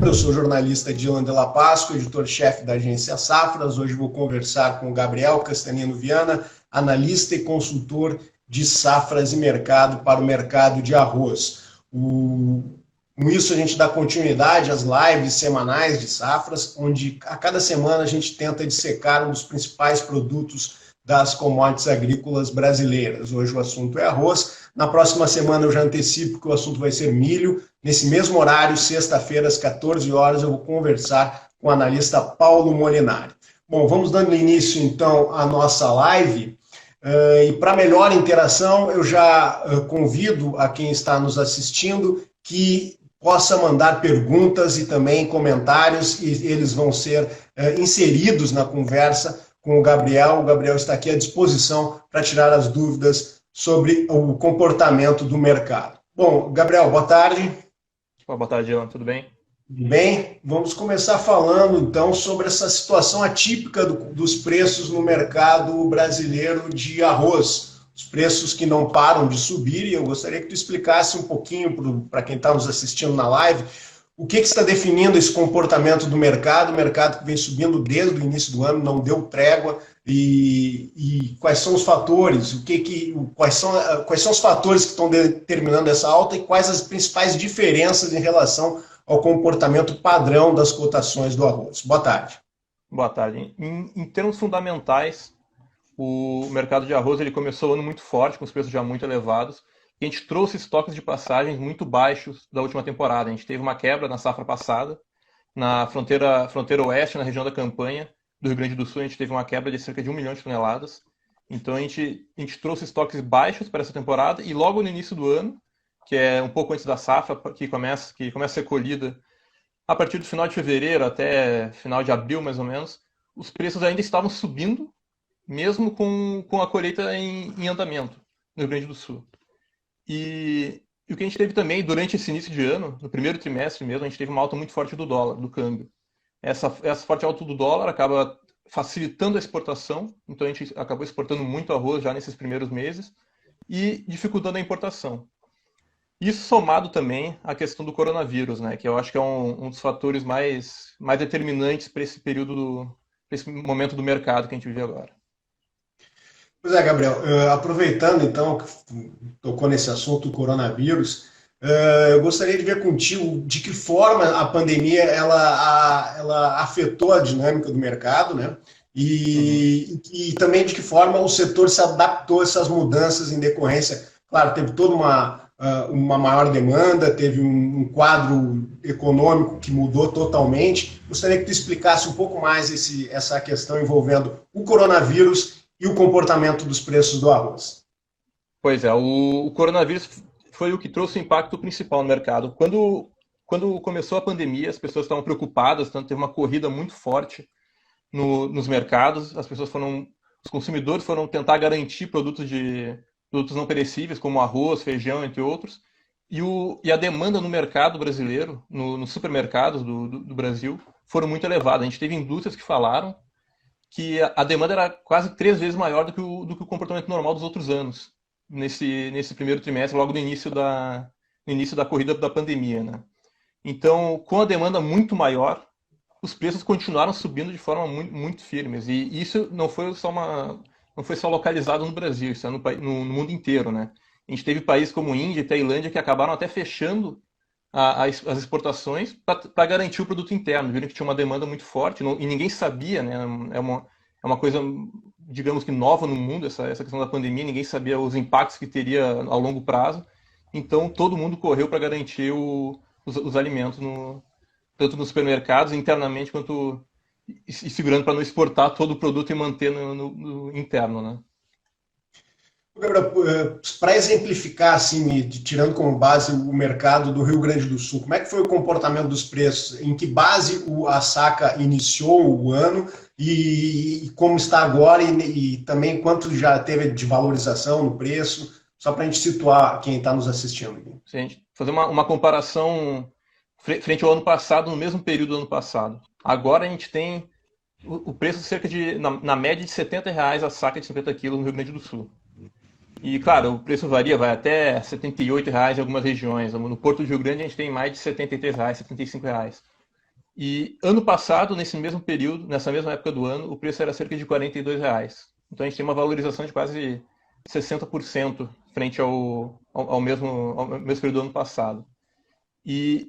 Eu sou o jornalista Dylan Della Páscoa, editor-chefe da agência Safras. Hoje vou conversar com o Gabriel Castanino Viana, analista e consultor de safras e mercado para o mercado de arroz. Com isso, a gente dá continuidade às lives semanais de safras, onde a cada semana a gente tenta dissecar um dos principais produtos das commodities agrícolas brasileiras. Hoje o assunto é arroz. Na próxima semana eu já antecipo que o assunto vai ser milho. Nesse mesmo horário, sexta-feira, às 14 horas, eu vou conversar com o analista Paulo Molinari. Bom, vamos dando início, então, à nossa live. E para melhor interação, eu já convido a quem está nos assistindo que possa mandar perguntas e também comentários, e eles vão ser inseridos na conversa com o Gabriel. O Gabriel está aqui à disposição para tirar as dúvidas sobre o comportamento do mercado. Bom, Gabriel, boa tarde. Boa tarde, Dylan. Tudo bem? Tudo bem? Vamos começar falando, então, sobre essa situação atípica dos preços no mercado brasileiro de arroz. Os preços que não param de subir, e eu gostaria que tu explicasse um pouquinho para quem está nos assistindo na live, o que está definindo esse comportamento do mercado, o mercado que vem subindo desde o início do ano, não deu trégua, e quais são os fatores, quais são os fatores que estão determinando essa alta e quais as principais diferenças em relação ao comportamento padrão das cotações do arroz. Boa tarde. Boa tarde. Em termos fundamentais, o mercado de arroz ele começou o ano muito forte, com os preços já muito elevados, e a gente trouxe estoques de passagens muito baixos da última temporada. A gente teve uma quebra na safra passada, na fronteira oeste, na região da Campanha, do Rio Grande do Sul, a gente teve uma quebra de cerca de 1 milhão de toneladas. Então a gente trouxe estoques baixos para essa temporada, e logo no início do ano, que é um pouco antes da safra, que começa a ser colhida, a partir do final de fevereiro até final de abril, mais ou menos, os preços ainda estavam subindo, mesmo com a colheita em andamento no Rio Grande do Sul. E o que a gente teve também durante esse início de ano, no primeiro trimestre mesmo, a gente teve uma alta muito forte do dólar, do câmbio. Essa forte alta do dólar acaba facilitando a exportação, então a gente acabou exportando muito arroz já nesses primeiros meses e dificultando a importação. Isso somado também à questão do coronavírus, né, que eu acho que é um dos fatores mais determinantes para esse período, para esse momento do mercado que a gente vive agora. Pois é, Gabriel, aproveitando então que tocou nesse assunto do coronavírus, eu gostaria de ver contigo de que forma a pandemia ela afetou a dinâmica do mercado, né? E também de que forma o setor se adaptou a essas mudanças em decorrência. Claro, teve toda uma maior demanda, teve um quadro econômico que mudou totalmente. Gostaria que tu explicasse um pouco mais essa questão envolvendo o coronavírus e o comportamento dos preços do arroz. Pois é, o coronavírus foi o que trouxe o impacto principal no mercado. Quando começou a pandemia, as pessoas estavam preocupadas, tanto teve uma corrida muito forte nos mercados, os consumidores foram tentar garantir produtos não perecíveis, como arroz, feijão, entre outros, e a demanda no mercado brasileiro, nos supermercados do Brasil, foram muito elevadas. A gente teve indústrias que falaram que a demanda era quase 3 vezes maior do que o comportamento normal dos outros anos, nesse primeiro trimestre, logo no início da corrida da pandemia, né? Então, com a demanda muito maior, os preços continuaram subindo de forma muito, muito firmes. E isso não foi só localizado no Brasil, isso é no mundo inteiro, né? A gente teve países como Índia e Tailândia que acabaram até fechando as exportações para garantir o produto interno. Viram que tinha uma demanda muito forte e ninguém sabia, né? É uma coisa, digamos que nova no mundo, essa questão da pandemia. Ninguém sabia os impactos que teria a longo prazo. Então, todo mundo correu para garantir os alimentos, tanto nos supermercados, internamente, quanto e segurando para não exportar todo o produto e manter no interno, né? Para exemplificar, assim, tirando como base o mercado do Rio Grande do Sul, como é que foi o comportamento dos preços? Em que base a saca iniciou o ano e como está agora e também quanto já teve de valorização no preço, só para a gente situar quem está nos assistindo. Se a gente fazer uma comparação frente ao ano passado, no mesmo período do ano passado. Agora a gente tem o preço cerca de, na média, de R$70 a saca de 50 quilos no Rio Grande do Sul. E, claro, o preço varia, vai até R$78 em algumas regiões. No Porto do Rio Grande a gente tem mais de R$73, R$75. E ano passado, nesse mesmo período, nessa mesma época do ano, o preço era cerca de R$ 42. Então a gente tem uma valorização de quase 60% frente ao mesmo período do ano passado. E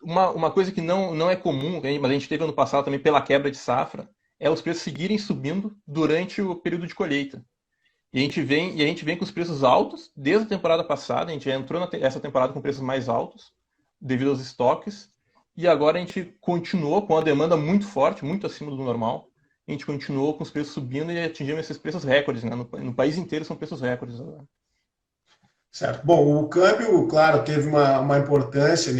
uma coisa que não é comum, mas a gente teve ano passado também pela quebra de safra, é os preços seguirem subindo durante o período de colheita. E a gente vem com os preços altos desde a temporada passada, a gente já entrou nessa temporada com preços mais altos, devido aos estoques, e agora a gente continuou com a demanda muito forte, muito acima do normal. A gente continuou com os preços subindo e atingimos esses preços recordes, né? No país inteiro são preços recordes agora. Certo. Bom, o câmbio, claro, teve uma importância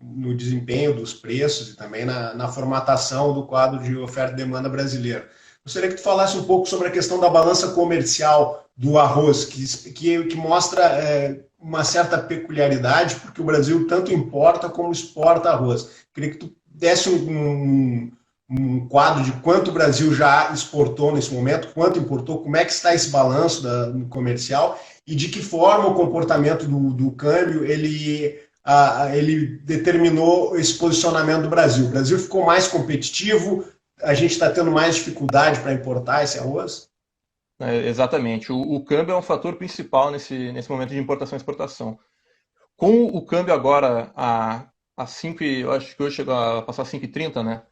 no desempenho dos preços e também na formatação do quadro de oferta e demanda brasileiro. Gostaria que tu falasse um pouco sobre a questão da balança comercial do arroz, que mostra uma certa peculiaridade, porque o Brasil tanto importa como exporta arroz. Queria que tu desse um quadro de quanto o Brasil já exportou nesse momento, quanto importou, como é que está esse balanço comercial e de que forma o comportamento do câmbio ele determinou esse posicionamento do Brasil. O Brasil ficou mais competitivo, a gente está tendo mais dificuldade para importar esse arroz? Exatamente. O câmbio é um fator principal nesse momento de importação e exportação. Com o câmbio agora a 5, eu acho que hoje chegou a passar 5,30, né?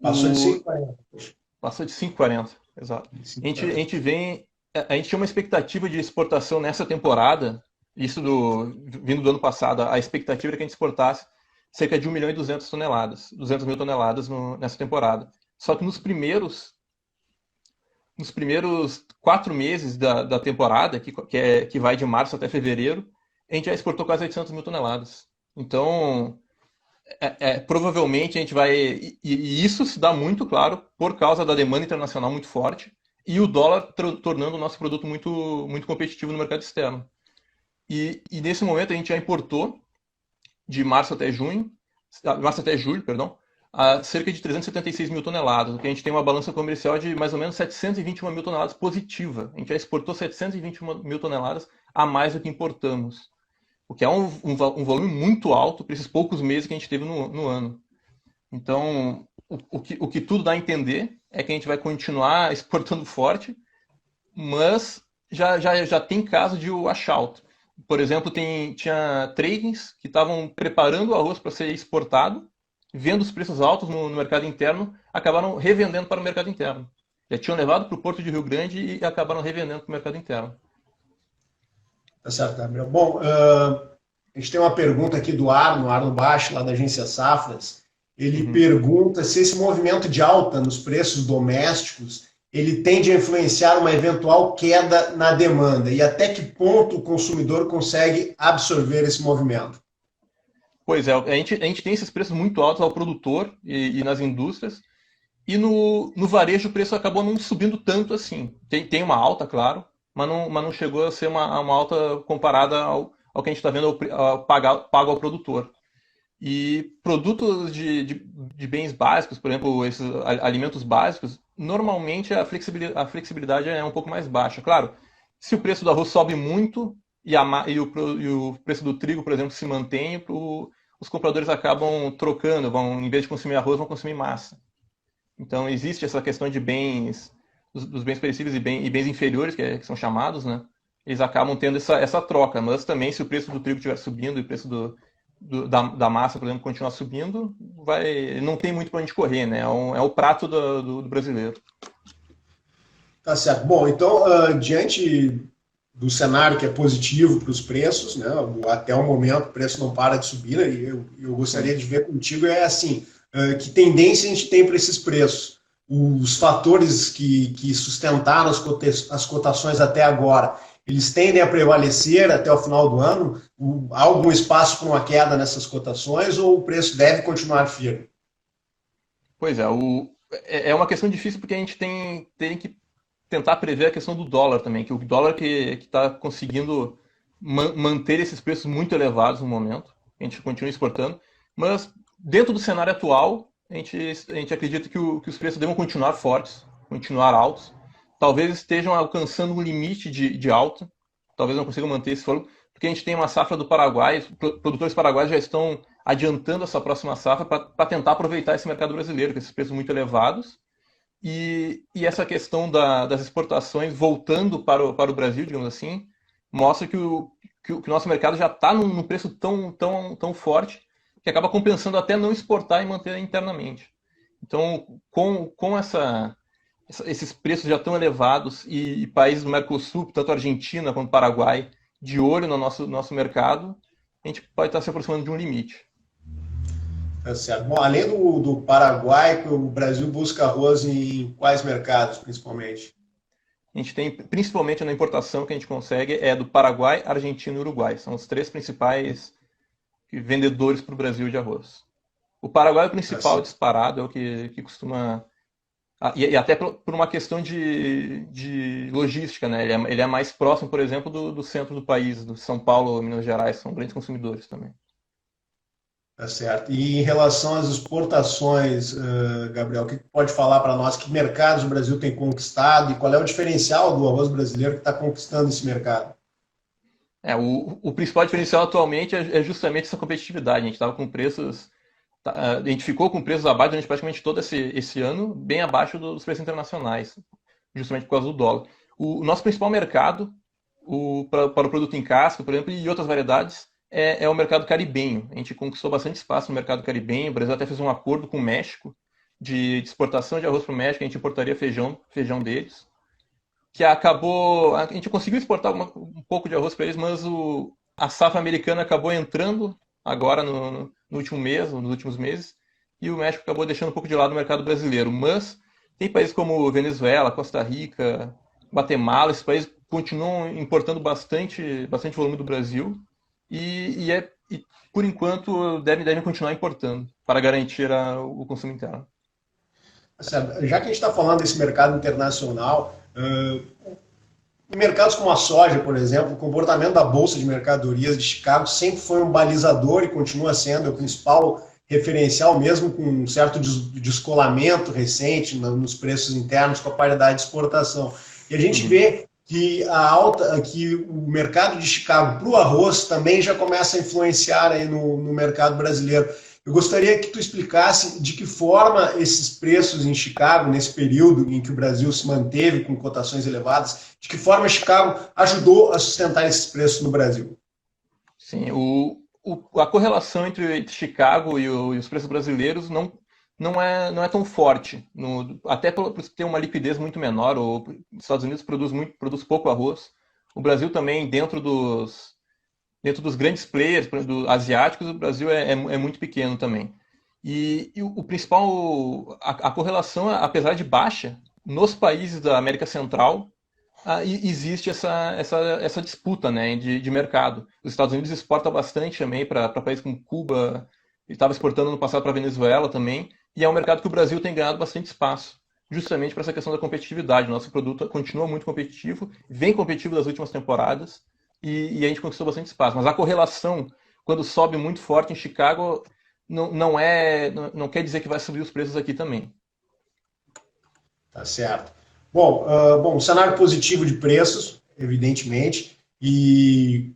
Passou de 5,40. Passou de 5,40, exato. A gente tinha uma expectativa de exportação nessa temporada, vindo do ano passado, a expectativa era que a gente exportasse cerca de 1.200.000 toneladas, 200 mil toneladas nessa temporada. Só que nos primeiros 4 meses da temporada, que vai de março até fevereiro, a gente já exportou quase 800 mil toneladas. Então, provavelmente a gente vai... E isso se dá muito, claro, por causa da demanda internacional muito forte e o dólar tornando o nosso produto muito, muito competitivo no mercado externo. E nesse momento a gente já importou, de março até julho, a cerca de 376 mil toneladas, o que a gente tem uma balança comercial de mais ou menos 721 mil toneladas positiva. A gente já exportou 721 mil toneladas a mais do que importamos, o que é um volume muito alto para esses poucos meses que a gente teve no ano. Então, o que tudo dá a entender é que a gente vai continuar exportando forte, mas já tem caso de washout. Por exemplo, tinha tradings que estavam preparando o arroz para ser exportado, vendo os preços altos no mercado interno, acabaram revendendo para o mercado interno. Já tinham levado para o Porto de Rio Grande e acabaram revendendo para o mercado interno. Tá certo, Gabriel. Bom, a gente tem uma pergunta aqui do Arno Baixo, lá da agência Safras. Ele pergunta se esse movimento de alta nos preços domésticos ele tende a influenciar uma eventual queda na demanda e até que ponto o consumidor consegue absorver esse movimento. Pois é, a gente tem esses preços muito altos ao produtor e nas indústrias, e no varejo o preço acabou não subindo tanto assim. Tem uma alta, claro, mas não chegou a ser uma alta comparada ao que a gente está vendo pago ao produtor. E produtos de bens básicos, por exemplo, esses alimentos básicos, normalmente a flexibilidade é um pouco mais baixa. Claro, se o preço do arroz sobe muito e o preço do trigo, por exemplo, se mantém, os compradores acabam trocando, em vez de consumir arroz, vão consumir massa. Então existe essa questão de bens, dos bens perecíveis e bens inferiores, que são chamados, né? Eles acabam tendo essa troca, mas também se o preço do trigo estiver subindo e o preço da massa, por exemplo, continuar subindo, não tem muito para onde correr, né? É o prato do brasileiro. Tá certo. Bom, então, diante do cenário que é positivo para os preços, né? Até o momento o preço não para de subir, né? E eu gostaria de ver contigo assim, que tendência a gente tem para esses preços? Os fatores que sustentaram as cotações até agora, eles tendem a prevalecer até o final do ano? Há algum espaço para uma queda nessas cotações ou o preço deve continuar firme? Pois é uma questão difícil porque a gente tem que tentar prever a questão do dólar também, que o dólar que está conseguindo manter esses preços muito elevados no momento, a gente continua exportando, mas dentro do cenário atual, a gente acredita que os preços devam continuar fortes, continuar altos, talvez estejam alcançando um limite de alta, talvez não consigam manter esse volume, porque a gente tem uma safra do Paraguai, os produtores paraguaios já estão adiantando essa próxima safra para tentar aproveitar esse mercado brasileiro, com esses preços muito elevados, e essa questão das exportações voltando para o Brasil, digamos assim, mostra que o nosso mercado já está num preço tão forte que acaba compensando até não exportar e manter internamente. Então, com esses preços já tão elevados e países do Mercosul, tanto Argentina quanto Paraguai, de olho no nosso mercado, a gente pode estar se aproximando de um limite. Tá certo. Bom, além do Paraguai, o Brasil busca arroz em quais mercados, principalmente? A gente tem, principalmente na importação que a gente consegue, é do Paraguai, Argentina e Uruguai. São os três principais vendedores para o Brasil de arroz. O Paraguai é o principal disparado, é o que costuma... E até por uma questão de logística, né? Ele é mais próximo, por exemplo, do centro do país, do São Paulo, Minas Gerais, são grandes consumidores também. Tá certo. E em relação às exportações, Gabriel, o que pode falar para nós? Que mercados o Brasil tem conquistado e qual é o diferencial do arroz brasileiro que está conquistando esse mercado? O principal diferencial atualmente é justamente essa competitividade. A gente estava com preços... A gente ficou com preços abaixo durante praticamente todo esse ano, bem abaixo dos preços internacionais, justamente por causa do dólar. O nosso principal mercado para o produto em casca, por exemplo, e outras variedades, é o mercado caribenho. A gente conquistou bastante espaço no mercado caribenho. O Brasil até fez um acordo com o México de exportação de arroz para o México. A gente importaria feijão deles, que acabou... A gente conseguiu exportar um pouco de arroz para eles, mas a safra americana acabou entrando agora no último mês, nos últimos meses, e o México acabou deixando um pouco de lado o mercado brasileiro. Mas tem países como Venezuela, Costa Rica, Guatemala, esses países continuam importando bastante volume do Brasil e por enquanto devem continuar importando para garantir o consumo interno. Já que a gente está falando desse mercado internacional, em mercados como a soja, por exemplo, o comportamento da Bolsa de Mercadorias de Chicago sempre foi um balizador e continua sendo o principal referencial, mesmo com um certo descolamento recente nos preços internos com a paridade de exportação. E a gente vê que que o mercado de Chicago para o arroz também já começa a influenciar aí no mercado brasileiro. Eu gostaria que tu explicasse de que forma esses preços em Chicago, nesse período em que o Brasil se manteve com cotações elevadas, de que forma Chicago ajudou a sustentar esses preços no Brasil. Sim, a correlação entre Chicago e os preços brasileiros não é tão forte. Até por ter uma liquidez muito menor, os Estados Unidos produz pouco arroz. O Brasil também, dentro dos grandes players asiáticos, o Brasil é muito pequeno também. E o principal, a correlação, apesar de baixa, nos países da América Central, existe essa disputa, né, de mercado. Os Estados Unidos exportam bastante também para países como Cuba, estava exportando no passado para Venezuela também, e é um mercado que o Brasil tem ganhado bastante espaço, justamente para essa questão da competitividade. Nosso produto continua muito competitivo, vem competitivo das últimas temporadas, e a gente conquistou bastante espaço. Mas a correlação, quando sobe muito forte em Chicago, não quer dizer que vai subir os preços aqui também. Tá certo. Bom, um cenário positivo de preços, evidentemente, e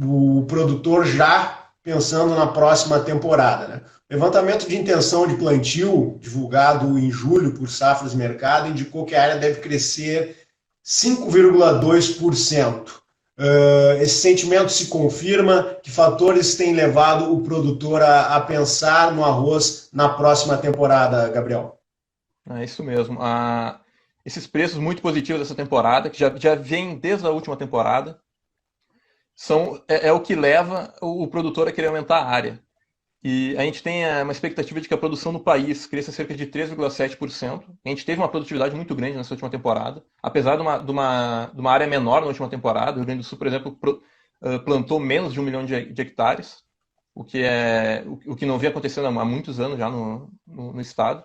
o produtor já pensando na próxima temporada, né? O levantamento de intenção de plantio, divulgado em julho por Safras e Mercado, indicou que a área deve crescer 5,2%. Esse sentimento se confirma? Que fatores têm levado o produtor a pensar no arroz na próxima temporada, Gabriel? É isso mesmo. Esses preços muito positivos dessa temporada, que já vem desde a última temporada, é o que leva o produtor a querer aumentar a área. E a gente tem uma expectativa de que a produção no país cresça cerca de 3,7%. A gente teve uma produtividade muito grande nessa última temporada, apesar de uma área menor na última temporada. O Rio Grande do Sul, por exemplo, plantou menos de 1 milhão de hectares, o que não vinha acontecendo há muitos anos já no estado.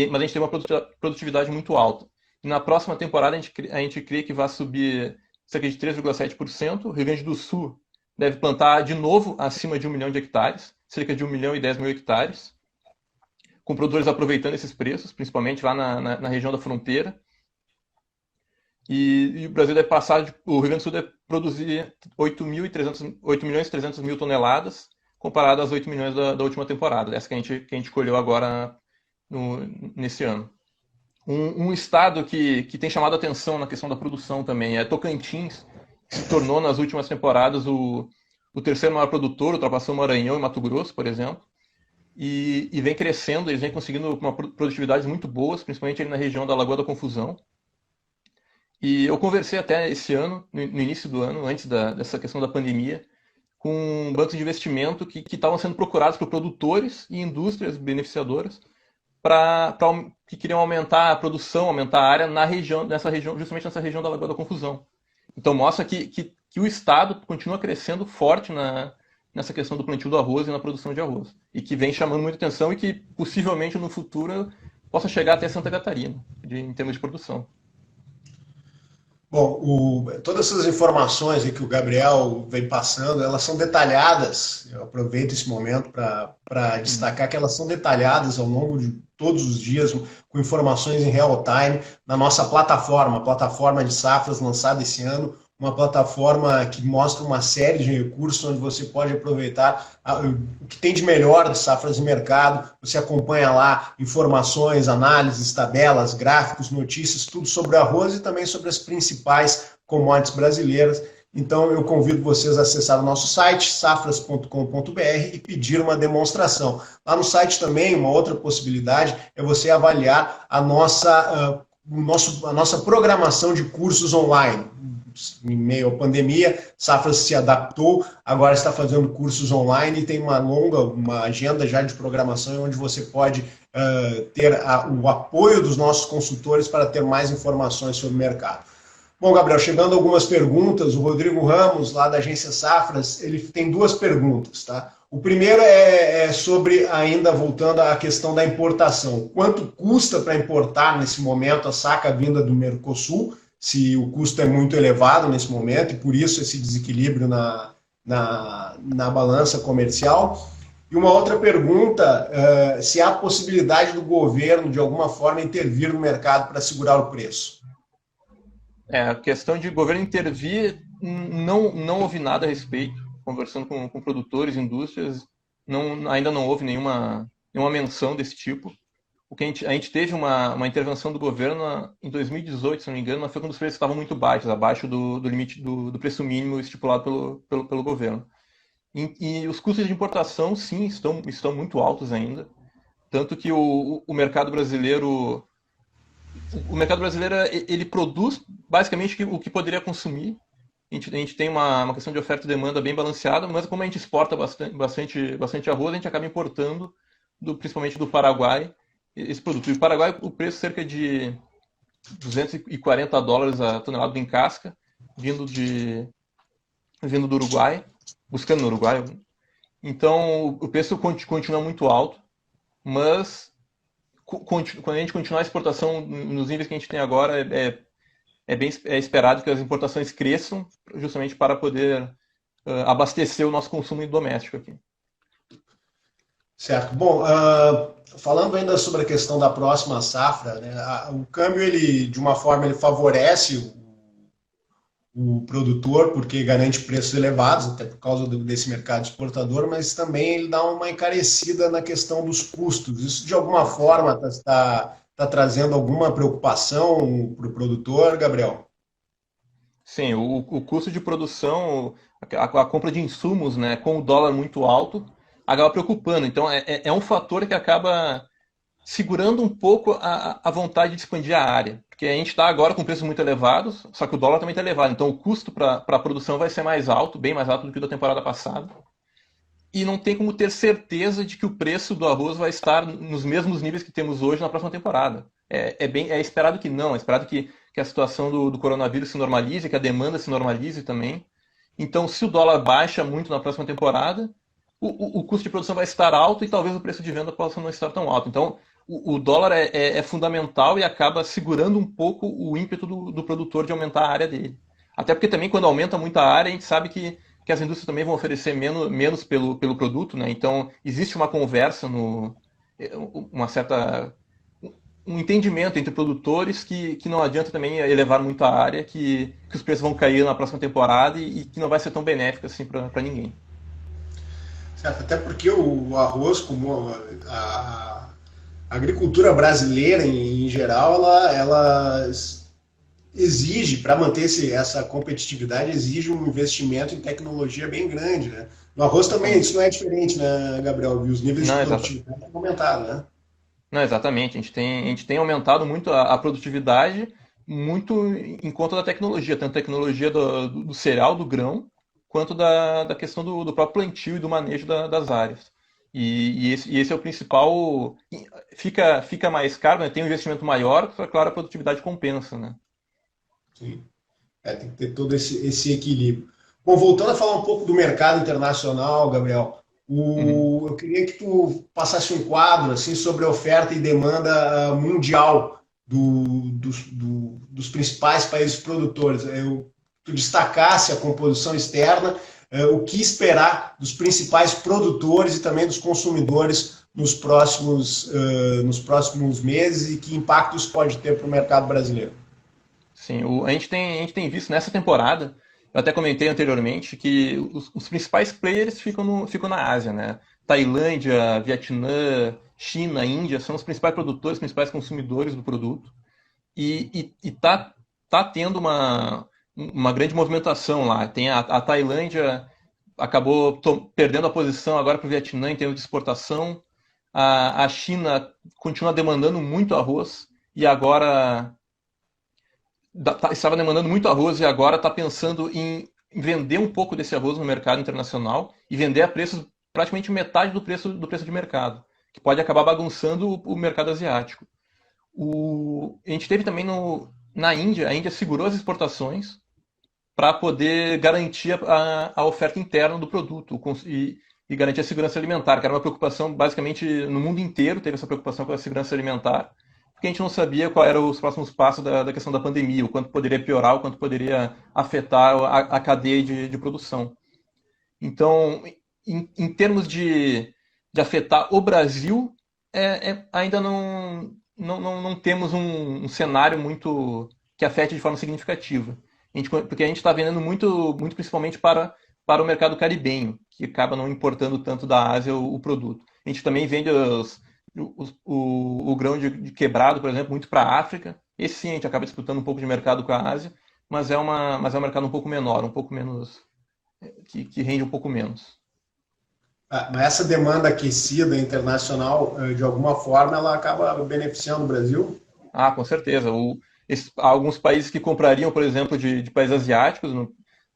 Mas a gente teve uma produtividade muito alta. E na próxima temporada a gente crê que vai subir cerca de 3,7%. O Rio Grande do Sul deve plantar de novo acima de 1 milhão de hectares, cerca de 1 milhão e 10 mil hectares, com produtores aproveitando esses preços, principalmente lá na região da fronteira. e o Brasil deve passar, o Rio Grande do Sul deve produzir 8.300.000 toneladas, comparado às 8 milhões da última temporada, essa que a gente colheu agora nesse ano. Um estado que tem chamado a atenção na questão da produção também é Tocantins, que se tornou nas últimas temporadas o terceiro maior produtor, ultrapassou Maranhão e Mato Grosso, por exemplo, e vem crescendo, eles vêm conseguindo uma produtividades muito boas, principalmente ali na região da Lagoa da Confusão. E eu conversei até esse ano, no início do ano, antes dessa questão da pandemia, com bancos de investimento que estavam sendo procurados por produtores e indústrias beneficiadoras que queriam aumentar a produção, aumentar a área justamente nessa região da Lagoa da Confusão. Então mostra que o Estado continua crescendo forte nessa questão do plantio do arroz e na produção de arroz. E que vem chamando muita atenção e que possivelmente no futuro possa chegar até Santa Catarina, em termos de produção. Bom, todas essas informações que o Gabriel vem passando, elas são detalhadas. Eu aproveito esse momento para destacar que elas são detalhadas ao longo de todos os dias, com informações em real time, na nossa plataforma, a plataforma de safras lançada esse ano, uma plataforma que mostra uma série de recursos onde você pode aproveitar o que tem de melhor de safras e mercado. Você acompanha lá informações, análises, tabelas, gráficos, notícias, tudo sobre arroz e também sobre as principais commodities brasileiras. Então eu convido vocês a acessar o nosso site, safras.com.br, e pedir uma demonstração. Lá no site também, uma outra possibilidade é você avaliar a nossa programação de cursos online. Em meio à pandemia, Safras se adaptou, agora está fazendo cursos online e tem uma agenda já de programação onde você pode ter o apoio dos nossos consultores para ter mais informações sobre o mercado. Bom, Gabriel, chegando a algumas perguntas, o Rodrigo Ramos, lá da agência Safras, ele tem duas perguntas, tá? O primeiro é sobre, ainda voltando à questão da importação. Quanto custa para importar nesse momento a saca vinda do Mercosul? Se o custo é muito elevado nesse momento e por isso esse desequilíbrio na balança comercial. E uma outra pergunta, se há possibilidade do governo, de alguma forma, intervir no mercado para segurar o preço. A questão de governo intervir, não houve nada a respeito. Conversando com produtores, indústrias, ainda não houve nenhuma menção desse tipo. A gente teve uma intervenção do governo em 2018, se não me engano, mas foi quando os preços estavam muito baixos, abaixo do limite do preço mínimo estipulado pelo governo. E os custos de importação, sim, estão muito altos ainda. Tanto que o mercado brasileiro... O mercado brasileiro, ele produz basicamente o que poderia consumir. A gente tem uma questão de oferta e demanda bem balanceada, mas como a gente exporta bastante arroz, a gente acaba importando, principalmente do Paraguai, esse produto. E o Paraguai, o preço cerca de $240 a tonelada em casca, vindo do Uruguai, buscando no Uruguai. Então, o preço continua muito alto, mas quando a gente continuar a exportação nos níveis que a gente tem agora, é esperado que as importações cresçam, justamente para poder abastecer o nosso consumo doméstico aqui. Certo. Bom, falando ainda sobre a questão da próxima safra, né, o câmbio, ele, de uma forma, ele favorece o produtor, porque garante preços elevados, até por causa desse mercado exportador, mas também ele dá uma encarecida na questão dos custos. Isso, de alguma forma, está trazendo alguma preocupação para o produtor, Gabriel? Sim, o custo de produção, a compra de insumos, né, com o dólar muito alto, acaba preocupando. Então, é um fator que acaba segurando um pouco a vontade de expandir a área. Porque a gente está agora com preços muito elevados, só que o dólar também está elevado. Então, o custo para a produção vai ser mais alto, bem mais alto do que o da temporada passada. E não tem como ter certeza de que o preço do arroz vai estar nos mesmos níveis que temos hoje na próxima temporada. É esperado que não, é esperado que a situação do coronavírus se normalize, que a demanda se normalize também. Então, se o dólar baixa muito na próxima temporada, o custo de produção vai estar alto e talvez o preço de venda possa não estar tão alto. Então, o dólar é fundamental e acaba segurando um pouco o ímpeto do produtor de aumentar a área dele. Até porque também, quando aumenta muito a área, a gente sabe que as indústrias também vão oferecer menos pelo produto, né? Então, existe uma conversa, um entendimento entre produtores que não adianta também elevar muito a área, que os preços vão cair na próxima temporada e que não vai ser tão benéfico assim para ninguém. Certo, até porque o arroz, como a agricultura brasileira em geral, ela exige, para manter essa competitividade, exige um investimento em tecnologia bem grande, né? No arroz também Sim. isso não é diferente, né, Gabriel? E os níveis de Não, produtividade têm aumentado, né? não, exatamente. A gente tem aumentado muito a produtividade, muito em conta da tecnologia, tanto a tecnologia do cereal, do grão, quanto da questão do próprio plantio e do manejo das áreas. E esse é o principal. Fica mais caro, né? Tem um investimento maior, só que, claro, a produtividade compensa, né? Sim. Tem que ter todo esse equilíbrio. Bom, voltando a falar um pouco do mercado internacional, Gabriel, Uhum. eu queria que tu passasse um quadro assim sobre a oferta e demanda mundial dos principais países produtores. Tu destacasse a composição externa, o que esperar dos principais produtores e também dos consumidores nos próximos meses e que impactos pode ter para o mercado brasileiro. Sim, a gente tem visto nessa temporada, eu até comentei anteriormente, que os principais players ficam na Ásia, né? Tailândia, Vietnã, China, Índia são os principais produtores, os principais consumidores do produto. E tá tendo uma grande movimentação lá. Tem a Tailândia acabou perdendo a posição agora para o Vietnã em termos de exportação. A China continua demandando muito arroz e agora estava demandando muito arroz e agora está pensando em vender um pouco desse arroz no mercado internacional e vender a preços praticamente metade do preço de mercado, que pode acabar bagunçando o mercado asiático. A gente teve também na Índia, a Índia segurou as exportações para poder garantir a oferta interna do produto e garantir a segurança alimentar, que era uma preocupação basicamente no mundo inteiro, teve essa preocupação com a segurança alimentar, porque a gente não sabia qual eram os próximos passos da questão da pandemia, o quanto poderia piorar, o quanto poderia afetar a cadeia de produção. Então, em termos de afetar o Brasil, ainda não temos um cenário muito que afete de forma significativa. Porque a gente está vendendo muito, muito principalmente para o mercado caribenho, que acaba não importando tanto da Ásia o produto. A gente também vende o grão de quebrado, por exemplo, muito para a África. Esse sim a gente acaba disputando um pouco de mercado com a Ásia, mas é um mercado um pouco menor, um pouco menos, que rende um pouco menos. Mas essa demanda aquecida internacional, de alguma forma, ela acaba beneficiando o Brasil? Ah, com certeza. Alguns países que comprariam, por exemplo, de países asiáticos,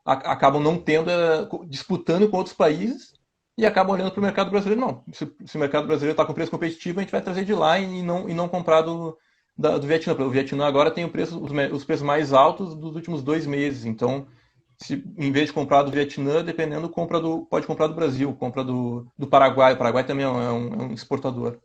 acabam não tendo, disputando com outros países e acabam olhando para o mercado brasileiro. Não, se o mercado brasileiro está com preço competitivo, a gente vai trazer de lá e não comprar do Vietnã. O Vietnã agora tem os preços mais altos dos últimos 2 meses. Então, em vez de comprar do Vietnã, dependendo, pode comprar do Brasil, compra do Paraguai. O Paraguai também é um exportador.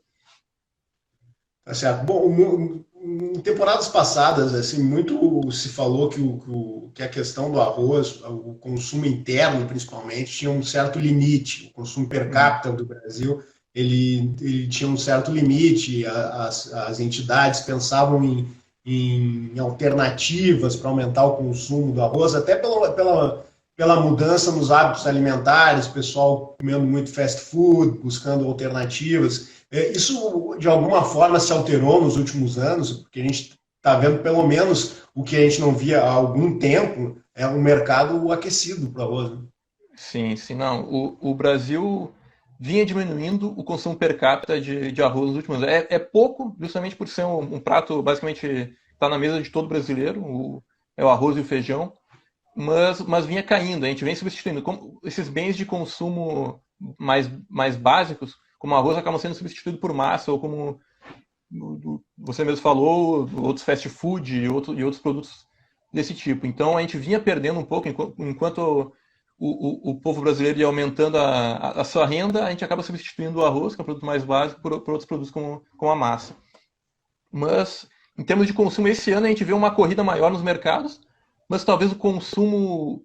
Tá certo. Bom, em temporadas passadas, assim, muito se falou que a questão do arroz, o consumo interno, principalmente, tinha um certo limite. O consumo per Uhum. capita do Brasil, ele tinha um certo limite. As entidades pensavam em alternativas para aumentar o consumo do arroz, até pela mudança nos hábitos alimentares, o pessoal comendo muito fast food, buscando alternativas. Isso, de alguma forma, se alterou nos últimos anos, porque a gente está vendo, pelo menos, o que a gente não via há algum tempo, é um mercado aquecido para o arroz. Né? Sim, sim, não. O Brasil vinha diminuindo o consumo per capita de arroz nos últimos anos. É pouco, justamente por ser um prato basicamente está na mesa de todo brasileiro, é o arroz e o feijão, mas vinha caindo. A gente vem substituindo. Esses bens de consumo mais básicos, como arroz, acabam sendo substituídos por massa, ou como você mesmo falou, outros fast food e outros produtos desse tipo. Então a gente vinha perdendo um pouco enquanto o povo brasileiro ia aumentando a sua renda, a gente acaba substituindo o arroz, que é o produto mais básico, por outros produtos como a massa. Mas, em termos de consumo, esse ano a gente vê uma corrida maior nos mercados, mas talvez o consumo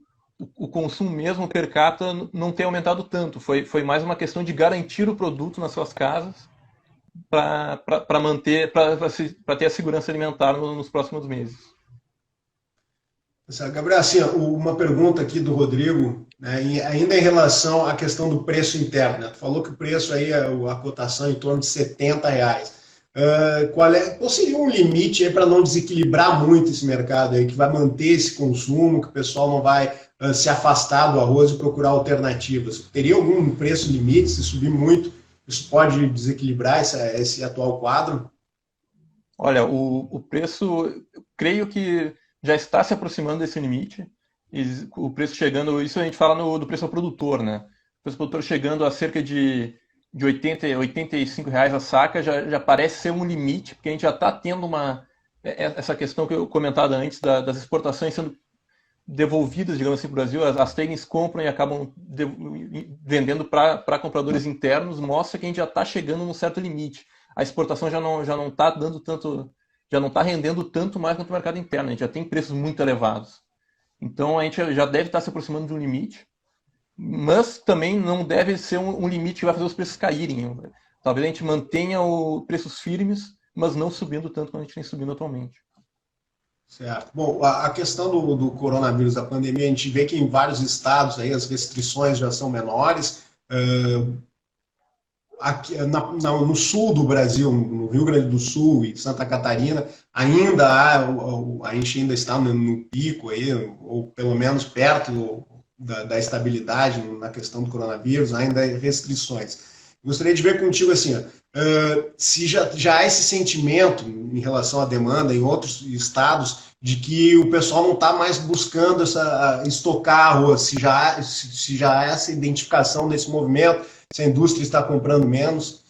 mesmo per capita não tenha aumentado tanto. Foi mais uma questão de garantir o produto nas suas casas para manter, para ter a segurança alimentar nos próximos meses. Gabriel, assim, uma pergunta aqui do Rodrigo, né, ainda em relação à questão do preço interno. Né? Tu falou que o preço aí, a cotação em torno de R$ 70. Qual seria um limite para não desequilibrar muito esse mercado aí, que vai manter esse consumo, que o pessoal não vai se afastar do arroz e procurar alternativas? Teria algum preço limite? Se subir muito, isso pode desequilibrar esse atual quadro? Olha, o preço, eu creio que já está se aproximando desse limite. E o preço chegando, isso a gente fala do preço ao produtor, né? O preço ao produtor chegando a cerca de 80, R$ 85 a saca já parece ser um limite, porque a gente já está tendo essa questão que eu comentava antes das exportações sendo devolvidas, digamos assim, para o Brasil. As tradings compram e acabam vendendo para compradores internos, mostra que a gente já está chegando num certo limite. A exportação já não está dando tanto, já não está rendendo tanto mais quanto o mercado interno. A gente já tem preços muito elevados. Então a gente já deve estar se aproximando de um limite, mas também não deve ser um limite que vai fazer os preços caírem. Talvez a gente mantenha preços firmes, mas não subindo tanto quanto a gente tem subindo atualmente. Certo. Bom, a questão do coronavírus, da pandemia, a gente vê que em vários estados aí as restrições já são menores. Aqui, no sul do Brasil, no Rio Grande do Sul e Santa Catarina, ainda a gente ainda está no pico aí, ou pelo menos perto da estabilidade na questão do coronavírus, ainda há restrições. Gostaria de ver contigo assim, se já há esse sentimento em relação à demanda em outros estados de que o pessoal não está mais buscando estocar arroz, se já há essa identificação desse movimento, se a indústria está comprando menos.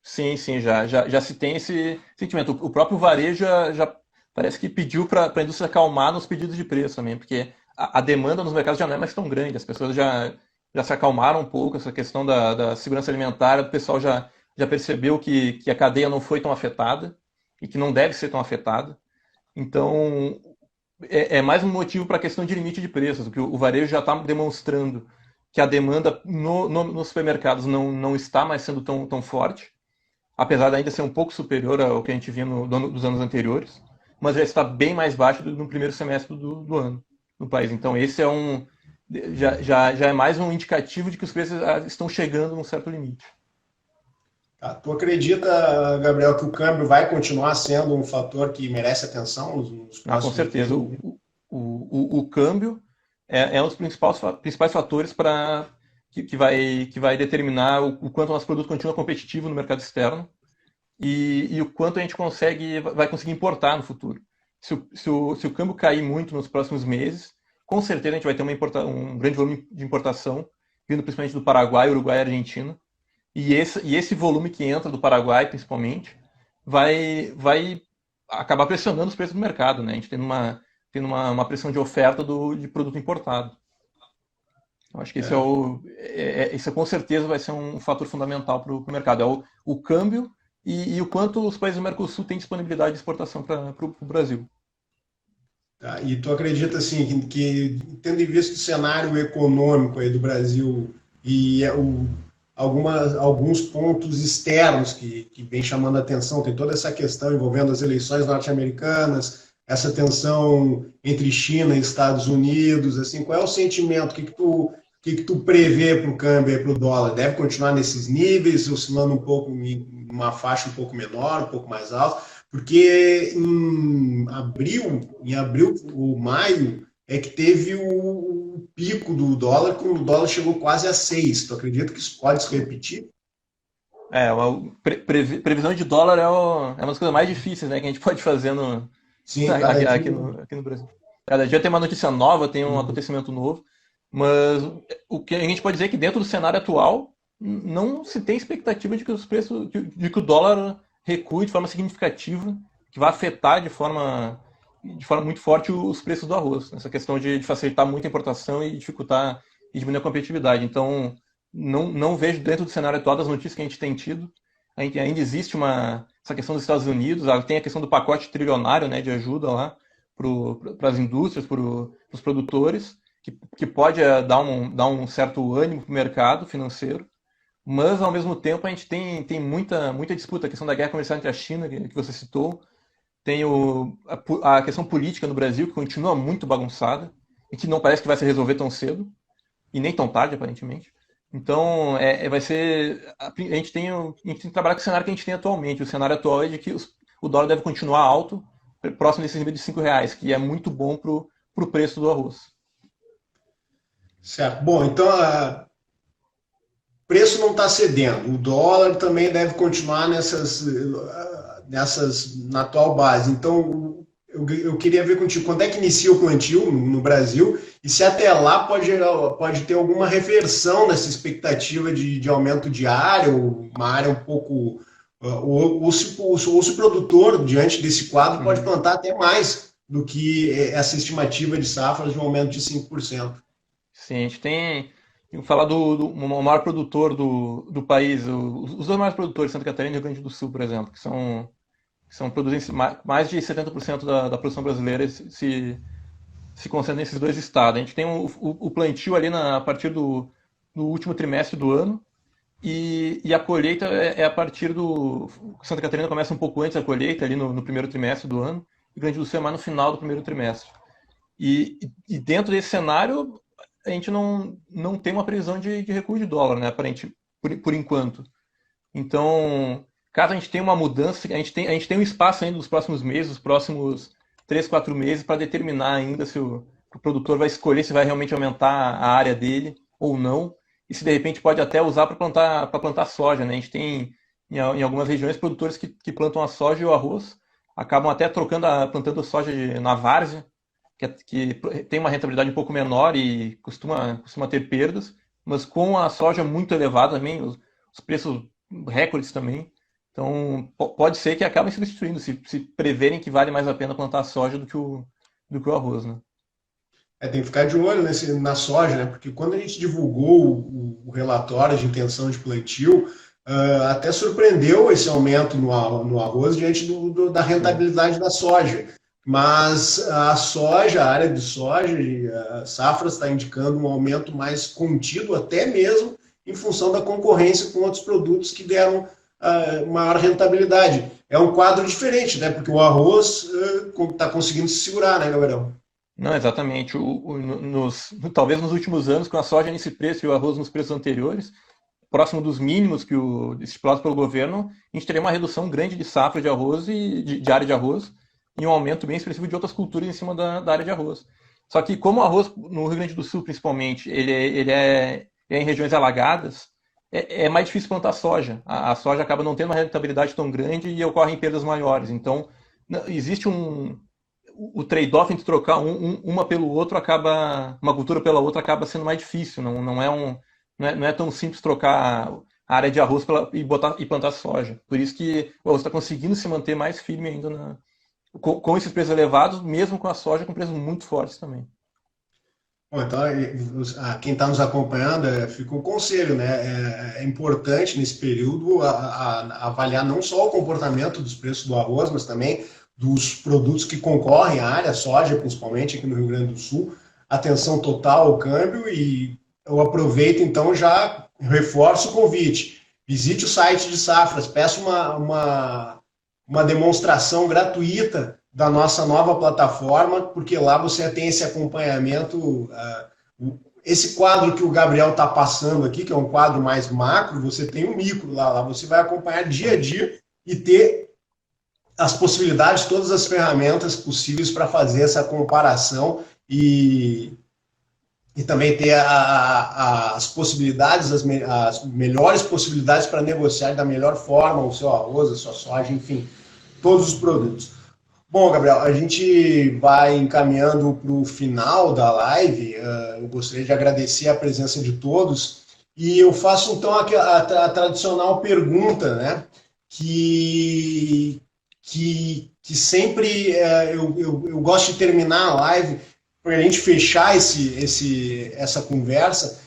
Sim, já se tem esse sentimento. O próprio varejo já parece que pediu para a indústria acalmar nos pedidos de preço também, porque a demanda nos mercados já não é mais tão grande, as pessoas já se acalmaram um pouco, essa questão da segurança alimentar, o pessoal já percebeu que a cadeia não foi tão afetada e que não deve ser tão afetada. Então, é mais um motivo para a questão de limite de preços, que o varejo já está demonstrando que a demanda nos supermercados não está mais sendo tão forte, apesar de ainda ser um pouco superior ao que a gente via dos anos anteriores, mas já está bem mais baixo do que no primeiro semestre do ano no país. Então, esse já é mais um indicativo de que os preços estão chegando num certo limite. Tá. Tu acredita, Gabriel, que o câmbio vai continuar sendo um fator que merece atenção nos próximos Com certeza. meses? O câmbio é um dos principais fatores que vai determinar o quanto o nosso produto continua competitivo no mercado externo e o quanto a gente vai conseguir importar no futuro. Se o câmbio cair muito nos próximos meses, com certeza a gente vai ter um grande volume de importação, vindo principalmente do Paraguai, Uruguai e Argentina. E esse volume que entra do Paraguai, principalmente, vai acabar pressionando os preços do mercado, né? A gente tendo uma pressão de oferta de produto importado. Eu acho que isso com certeza vai ser um fator fundamental para o mercado. É o câmbio e o quanto os países do Mercosul têm disponibilidade de exportação para o Brasil. Tá. E tu acredita assim que tendo em vista o cenário econômico aí do Brasil e alguns pontos externos que vem chamando a atenção, tem toda essa questão envolvendo as eleições norte-americanas, essa tensão entre China e Estados Unidos, assim, qual é o sentimento? O que tu prevê para o câmbio e para o dólar? Deve continuar nesses níveis, oscilando um pouco em uma faixa um pouco menor, um pouco mais alta? Porque em abril ou maio, é que teve o pico do dólar, quando o dólar chegou quase a 6. Tu acredita que isso pode se repetir? Previsão de dólar é uma das coisas mais difíceis, né, que a gente pode fazer Sim, aqui no Brasil. Cada dia tem uma notícia nova, tem um acontecimento novo, mas o que a gente pode dizer é que dentro do cenário atual não se tem expectativa de que que o dólar recue de forma significativa, que vai afetar de forma muito forte os preços do arroz. Essa questão de facilitar muito a importação e dificultar e diminuir a competitividade. Então, não vejo dentro do cenário atual das notícias que a gente tem tido. Ainda existe essa questão dos Estados Unidos, tem a questão do pacote trilionário, né, de ajuda lá para as indústrias, para os produtores, que pode dar um certo ânimo para o mercado financeiro, mas ao mesmo tempo a gente tem muita disputa, a questão da guerra comercial entre a China, que você citou, tem a questão política no Brasil, que continua muito bagunçada, e que não parece que vai se resolver tão cedo, e nem tão tarde, aparentemente. Então, vai ser. A gente tem que trabalhar com o cenário que a gente tem atualmente. O cenário atual é de que o dólar deve continuar alto, próximo desse nível de R$ 5, que é muito bom para o preço do arroz. Certo. Bom, então o preço não está cedendo. O dólar também deve continuar na atual base. Então, eu queria ver contigo quando é que inicia o plantio no Brasil e se até lá pode ter alguma reversão nessa expectativa de aumento de área, ou uma área um pouco. Ou se o produtor, diante desse quadro, pode plantar até mais do que essa estimativa de safras de um aumento de 5%. Sim, a gente tem. Vou falar do maior produtor do país, os dois maiores produtores, Santa Catarina e Rio Grande do Sul, por exemplo, que produzem mais de 70% da produção brasileira se concentra nesses dois estados. A gente tem o plantio ali a partir do último trimestre do ano, e a colheita é a partir do. Santa Catarina começa um pouco antes da colheita, ali no primeiro trimestre do ano, e o Rio Grande do Sul é mais no final do primeiro trimestre. E dentro desse cenário, a gente não tem uma previsão de recuo de dólar, né, aparente, por enquanto. Então, caso a gente tenha uma mudança, a gente tem um espaço ainda nos próximos meses, os próximos 3, 4 meses, para determinar ainda se o produtor vai escolher se vai realmente aumentar a área dele ou não, e se de repente pode até usar para plantar soja, né? A gente tem em algumas regiões produtores que plantam a soja e o arroz, acabam até plantando soja na várzea, que tem uma rentabilidade um pouco menor e costuma ter perdas, mas com a soja muito elevada também, os preços recordes também. Então, pode ser que acabem substituindo, se preverem que vale mais a pena plantar a soja do que o arroz, né? Tem que ficar de olho na soja, né? Porque quando a gente divulgou o relatório de intenção de plantio, até surpreendeu esse aumento no arroz diante da rentabilidade da soja. Mas a área de soja, a safra está indicando um aumento mais contido, até mesmo em função da concorrência com outros produtos que deram maior rentabilidade. É um quadro diferente, né? Porque o arroz está conseguindo se segurar, né, Gabriel? Não, exatamente. Talvez nos últimos anos, com a soja nesse preço e o arroz nos preços anteriores, próximo dos mínimos estipulados pelo governo, a gente teria uma redução grande de safra de arroz e de área de arroz, e um aumento bem expressivo de outras culturas em cima da área de arroz. Só que como o arroz, no Rio Grande do Sul principalmente, ele é em regiões alagadas, é mais difícil plantar soja. A soja acaba não tendo uma rentabilidade tão grande e ocorrem perdas maiores. Então, existe o trade-off entre trocar uma pelo outro, uma cultura pela outra acaba sendo mais difícil. Não é tão simples trocar a área de arroz e plantar soja. Por isso que o arroz está conseguindo se manter mais firme ainda com esses preços elevados, mesmo com a soja com preços muito fortes também. Bom, então, quem está nos acompanhando, fica um conselho, né? É importante nesse período avaliar não só o comportamento dos preços do arroz, mas também dos produtos que concorrem à área, soja principalmente aqui no Rio Grande do Sul. Atenção total ao câmbio, e eu aproveito então, já reforço o convite. Visite o site de Safras, peça uma demonstração gratuita da nossa nova plataforma, porque lá você tem esse acompanhamento, esse quadro que o Gabriel está passando aqui, que é um quadro mais macro, você tem um micro lá você vai acompanhar dia a dia e ter as possibilidades, todas as ferramentas possíveis para fazer essa comparação e também ter as possibilidades, as melhores possibilidades para negociar da melhor forma o seu arroz, a sua soja, enfim, todos os produtos. Bom, Gabriel, a gente vai encaminhando para o final da live. Eu gostaria de agradecer a presença de todos e eu faço então a tradicional pergunta, né? Que sempre eu gosto de terminar a live para a gente fechar essa conversa,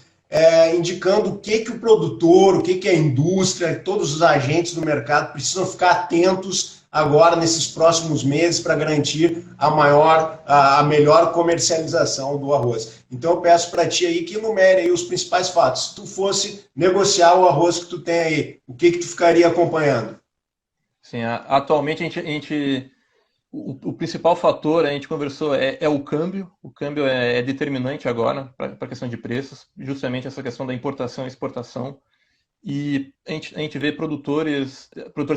indicando o que o produtor, o que a indústria, todos os agentes do mercado precisam ficar atentos agora nesses próximos meses para garantir a melhor comercialização do arroz. Então eu peço para ti aí que enumere aí os principais fatos. Se tu fosse negociar o arroz que tu tem aí, o que tu ficaria acompanhando? Sim, atualmente o principal fator, a gente conversou, é o câmbio. O câmbio é determinante agora para a questão de preços, justamente essa questão da importação e exportação. E a gente vê produtores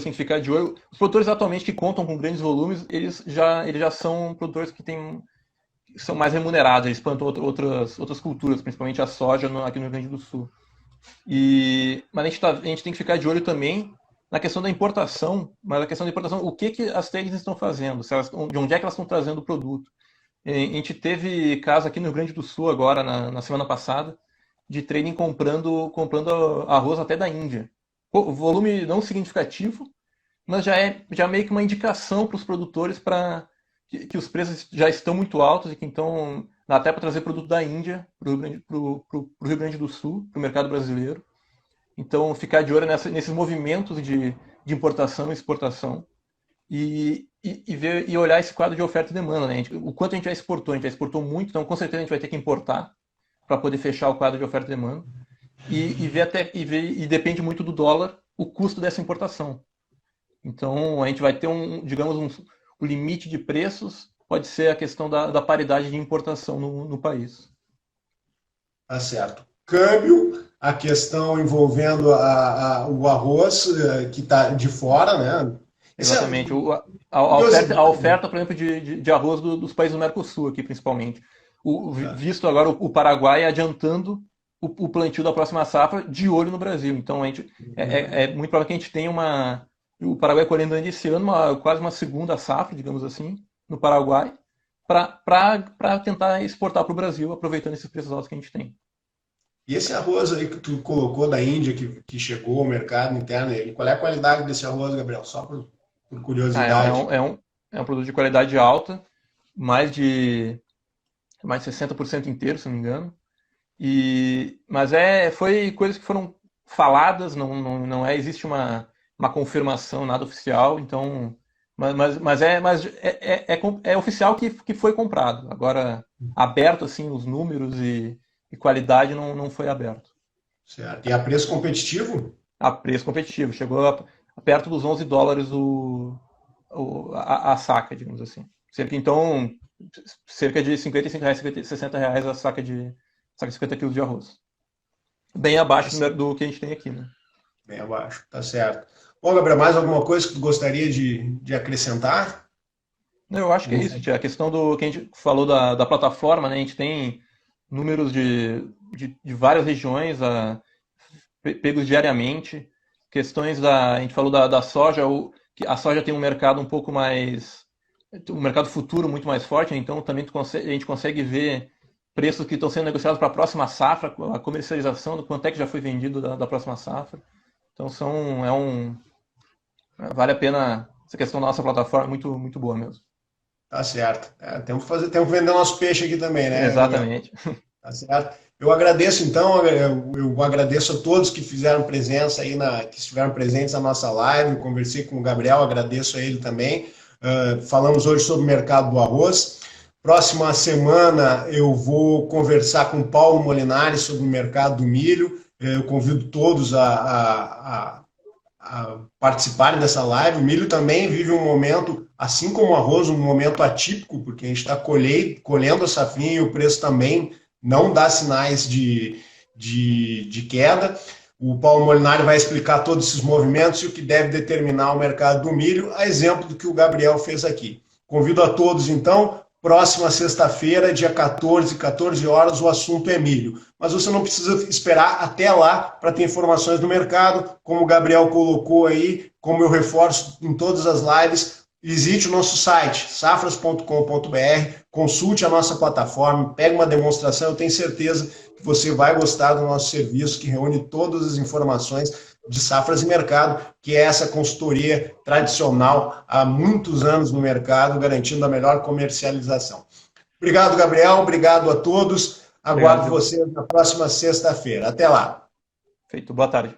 têm que ficar de olho. Os produtores atualmente que contam com grandes volumes, eles já são produtores que são mais remunerados, eles plantam outras culturas, principalmente a soja aqui no Rio Grande do Sul. Mas a gente tem que ficar de olho também na questão da importação, mas a questão da importação, o que as técnicas estão fazendo, de onde é que elas estão trazendo o produto. A gente teve caso aqui no Rio Grande do Sul agora, na semana passada, de trading comprando arroz até da Índia. Volume não significativo, mas já é meio que uma indicação para os produtores que os preços já estão muito altos e que então dá até para trazer produto da Índia para o Rio Grande do Sul, para o mercado brasileiro. Então, ficar de olho nesses movimentos de importação e exportação e olhar esse quadro de oferta e demanda. Né? O quanto a gente já exportou muito, então com certeza a gente vai ter que importar para poder fechar o quadro de oferta e demanda. E depende muito do dólar o custo dessa importação. Então, a gente vai ter o limite de preços, pode ser a questão da paridade de importação no país. Tá certo. Câmbio, a questão envolvendo o arroz que está de fora, né? Exatamente. A oferta, por exemplo, de arroz dos países do Mercosul aqui, principalmente. Visto agora o Paraguai adiantando o plantio da próxima safra de olho no Brasil. Então, é muito provável que a gente tenha o Paraguai colhendo ainda esse ano quase uma segunda safra, digamos assim, no Paraguai, para tentar exportar para o Brasil, aproveitando esses preços altos que a gente tem. E esse arroz aí que tu colocou da Índia, que chegou ao mercado interno, qual é a qualidade desse arroz, Gabriel? Só por curiosidade. É um produto de qualidade alta, mais de 60% inteiro, se não me engano. Mas foi coisas que foram faladas, não existe uma confirmação, nada oficial, então... Mas é oficial que foi comprado. Agora, aberto assim, os números e qualidade não foi aberto. Certo. E a preço competitivo? A preço competitivo. Chegou perto dos $11 a saca, digamos assim. Cerca de R$55, R$60 a saca de 50 quilos de arroz. Bem abaixo do que a gente tem aqui, né? Bem abaixo, tá certo. Bom, Gabriel, mais alguma coisa que tu gostaria de acrescentar? Não, eu acho que é isso, tia. A questão do que a gente falou da plataforma, né? A gente tem números de várias regiões pegos diariamente. Questões a gente falou da soja, que a soja tem um mercado um pouco mais... um mercado futuro muito mais forte, então também a gente consegue ver preços que estão sendo negociados para a próxima safra, a comercialização do quanto é que já foi vendido da próxima safra. Então vale a pena, essa questão da nossa plataforma é muito, muito boa mesmo. Tá certo. Temos que vender nosso peixe aqui também, né? Exatamente. Tá certo. Eu agradeço então, eu agradeço a todos que fizeram presença aí, que estiveram presentes na nossa live. Eu conversei com o Gabriel, agradeço a ele também. Falamos hoje sobre o mercado do arroz. Próxima semana eu vou conversar com o Paulo Molinari sobre o mercado do milho. Eu convido todos a participarem dessa live. O milho também vive um momento, assim como o arroz, um momento atípico, porque a gente está colhendo a safrinha e o preço também não dá sinais de queda. O Paulo Molinari vai explicar todos esses movimentos e o que deve determinar o mercado do milho, a exemplo do que o Gabriel fez aqui. Convido a todos, então, próxima sexta-feira, dia 14 horas, o assunto é milho. Mas você não precisa esperar até lá para ter informações do mercado, como o Gabriel colocou aí, como eu reforço em todas as lives. Visite o nosso site, safras.com.br, consulte a nossa plataforma, pegue uma demonstração, eu tenho certeza que você vai gostar do nosso serviço, que reúne todas as informações de safras e mercado, que é essa consultoria tradicional há muitos anos no mercado, garantindo a melhor comercialização. Obrigado, Gabriel, obrigado a todos, aguardo vocês na próxima sexta-feira. Até lá. Feito, boa tarde.